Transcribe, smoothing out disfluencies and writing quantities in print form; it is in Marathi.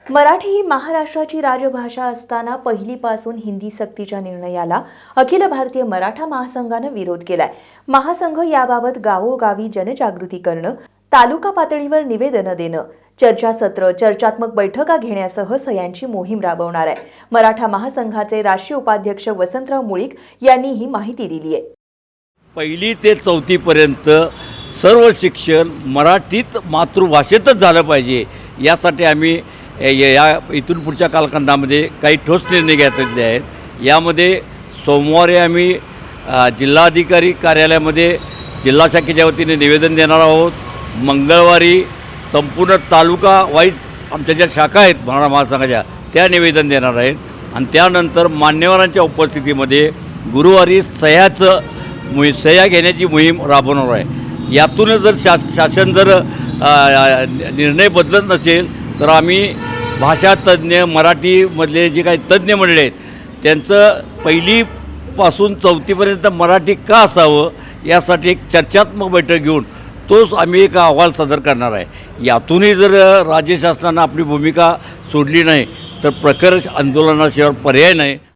मराठी ही महाराष्ट्राची राजभाषा असताना पहिलीपासून हिंदी सक्तीच्या निर्णयाला अखिल भारतीय मराठा महासंघानं विरोध केलाय। महासंघ याबाबत गावोगावी जनजागृती करणं, तालुका पातळीवर निवेदनं देणं, चर्चासत्र, चर्चात्मक बैठका घेण्यासह सह्यांची मोहीम राबवणार आहे। मराठा महासंघाचे राष्ट्रीय उपाध्यक्ष वसंतराव मुळीक यांनी ही माहिती दिली आहे। पहिली ते चौथी पर्यंत सर्व शिक्षण मराठीत मातृभाषेतच झालं पाहिजे, यासाठी आम्ही या इथून पुढच्या कालखंडामध्ये काही ठोस निर्णय घेतलेले आहेत। यामध्ये सोमवारी आम्ही जिल्हाधिकारी कार्यालयामध्ये जिल्हा शाखेच्या वतीने निवेदन देणार आहोत। मंगळवारी संपूर्ण तालुका वाईज आमच्या ज्या शाखा आहेत मराठा महासंघाच्या त्या निवेदन देणार आहेत आणि त्यानंतर मान्यवरांच्या उपस्थितीमध्ये गुरुवारी सह्या घेण्याची मोहीम राबवणार आहे। यातूनच जर शासन जर निर्णय बदलत नसेल तर आम्ही भाषा तज्ज्ञ मराठीमधले जे काही तज्ज्ञ मंडळी आहेत त्यांचं पहिलीपासून चौथीपर्यंत मराठी का असावं यासाठी एक चर्चात्मक बैठक घेऊन तोच आम्ही एक अहवाल सादर करणार आहे। यातूनही जर राज्य शासनानं आपली भूमिका सोडली नाही तर प्रखर आंदोलनाशिवाय पर्याय नाही।